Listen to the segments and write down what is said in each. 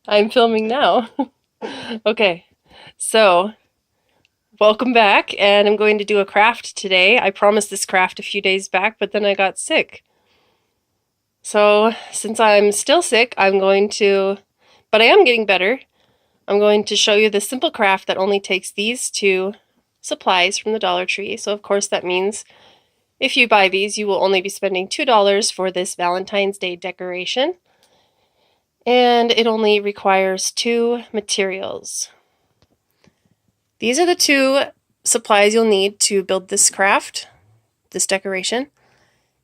I'm filming now. Okay, so welcome back, and I'm going to do a craft today. I promised this craft a few days back, but then I got sick. So, since I'm still sick, but I am getting better. I'm going to show you this simple craft that only takes these two supplies from the Dollar Tree. So, of course, that means if you buy these, you will only be spending $2 for this Valentine's Day decoration. And it only requires two materials. These are the two supplies you'll need to build this craft, this decoration.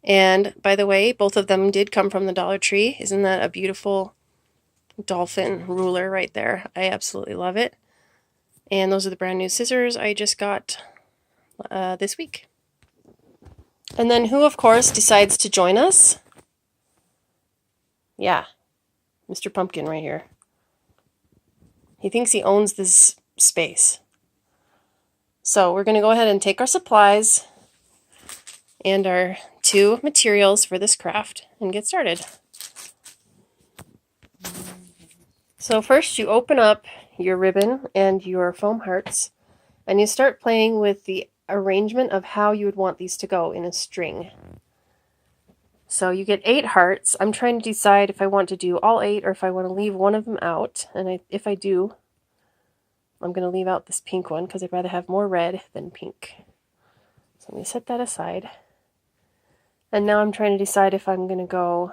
And by the way, both of them did come from the Dollar Tree. Isn't that a beautiful dolphin ruler right there? I absolutely love it. And those are the brand new scissors I just got this week. And then who, of course, decides to join us? Yeah, Mr. Pumpkin right here. He thinks he owns this space. So we're going to go ahead and take our supplies and our two materials for this craft and get started. So first you open up your ribbon and your foam hearts and you start playing with the arrangement of how you would want these to go in a string. So you get 8 hearts. I'm trying to decide if I want to do all 8 or if I want to leave one of them out. And if I do, I'm going to leave out this pink one because I'd rather have more red than pink. So I'm going to set that aside. And now I'm trying to decide if I'm going to go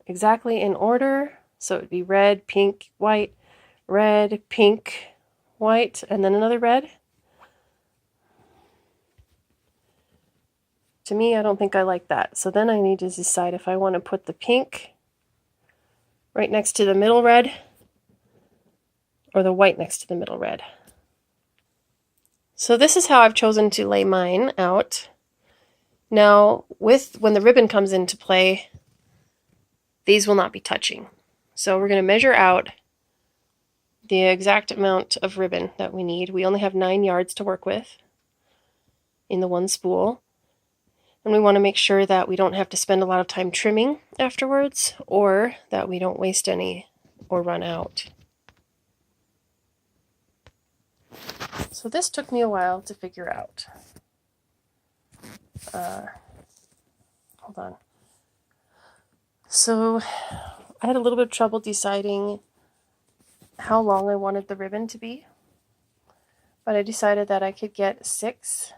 exactly in order. So it would be red, pink, white, red, pink, white, and then another red. To me, I don't think I like that. So then I need to decide if I want to put the pink right next to the middle red or the white next to the middle red. So this is how I've chosen to lay mine out. Now, when the ribbon comes into play, these will not be touching. So we're going to measure out the exact amount of ribbon that we need. We only have 9 yards to work with in the one spool. And we want to make sure that we don't have to spend a lot of time trimming afterwards, or that we don't waste any or run out. So this took me a while to figure out. Hold on. So I had a little bit of trouble deciding how long I wanted the ribbon to be, but I decided that I could get 6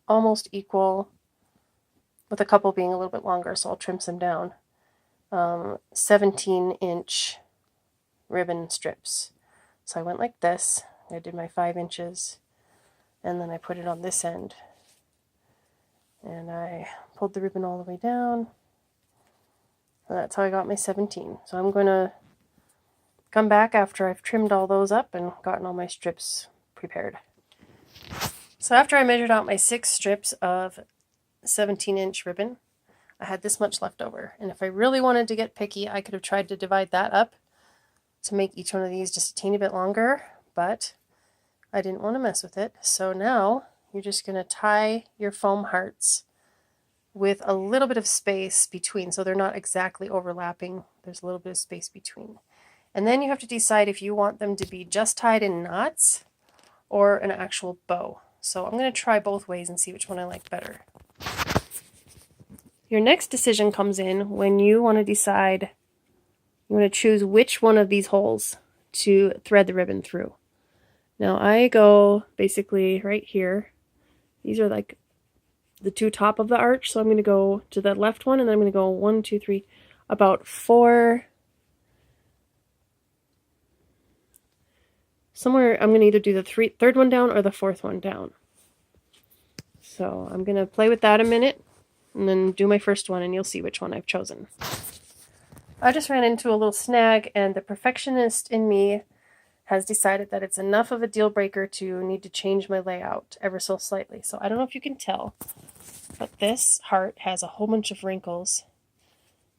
almost equal, with a couple being a little bit longer, so I'll trim some down, 17-inch ribbon strips. So I went like this. I did my 5 inches, and then I put it on this end, and I pulled the ribbon all the way down, and that's how I got my 17. So I'm going to come back after I've trimmed all those up and gotten all my strips prepared. So after I measured out my 6 strips of 17-inch ribbon, I had this much left over. And if I really wanted to get picky, I could have tried to divide that up to make each one of these just a teeny bit longer, but I didn't want to mess with it. So now you're just going to tie your foam hearts with a little bit of space between, so they're not exactly overlapping. There's a little bit of space between. And then you have to decide if you want them to be just tied in knots or an actual bow. So I'm going to try both ways and see which one I like better. Your next decision comes in when you want to decide, you want to choose which one of these holes to thread the ribbon through. Now I go basically right here. These are like the two top of the arch, so I'm going to go to the left one, and then I'm going to go 1, 2, 3, about 4. Somewhere I'm going to either do the third one down or the 4th one down. So I'm going to play with that a minute and then do my first one, and you'll see which one I've chosen. I just ran into a little snag, and the perfectionist in me has decided that it's enough of a deal breaker to need to change my layout ever so slightly. So I don't know if you can tell, but this heart has a whole bunch of wrinkles.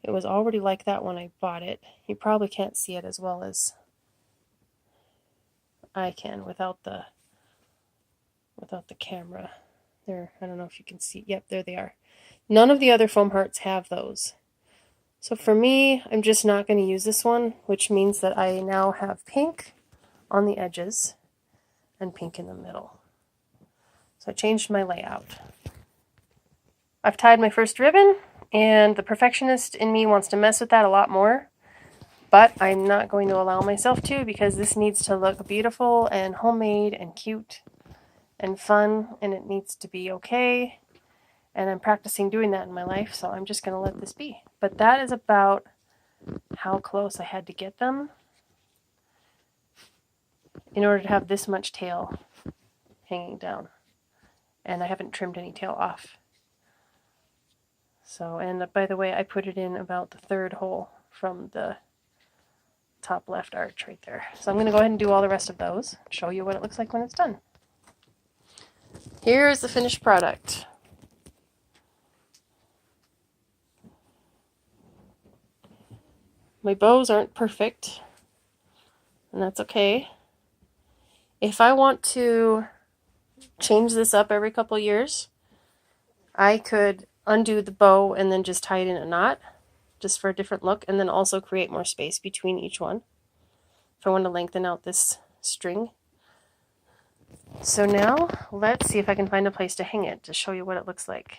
It was already like that when I bought it. You probably can't see it as well as I can without the camera. There, I don't know if you can see. Yep, there they are. None of the other foam hearts have those. So for me, I'm just not going to use this one, which means that I now have pink on the edges and pink in the middle. So I changed my layout. I've tied my first ribbon, and the perfectionist in me wants to mess with that a lot more, but I'm not going to allow myself to, because this needs to look beautiful and homemade and cute and fun, and it needs to be okay. And I'm practicing doing that in my life, so I'm just going to let this be. But that is about how close I had to get them in order to have this much tail hanging down. And I haven't trimmed any tail off. So, and by the way, I put it in about the third hole from the top left arch right there. So I'm going to go ahead and do all the rest of those, show you what it looks like when it's done. Here's the finished product. My bows aren't perfect, and that's okay. If I want to change this up every couple years, I could undo the bow and then just tie it in a knot, just for a different look, and then also create more space between each one if I want to lengthen out this string. So now let's see if I can find a place to hang it to show you what it looks like.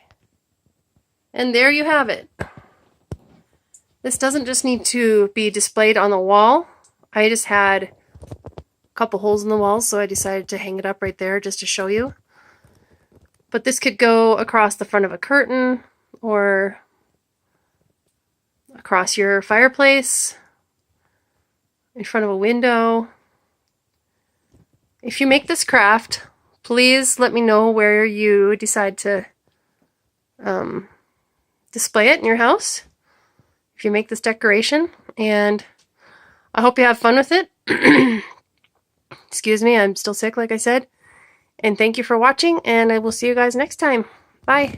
And there you have it. This doesn't just need to be displayed on the wall. I just had a couple holes in the wall, so I decided to hang it up right there just to show you. But this could go across the front of a curtain or across your fireplace, in front of a window. If you make this craft, please let me know where you decide to display it in your house. If you make this decoration, and I hope you have fun with it. Excuse me, I'm still sick, like I said. And thank you for watching, and I will see you guys next time. Bye.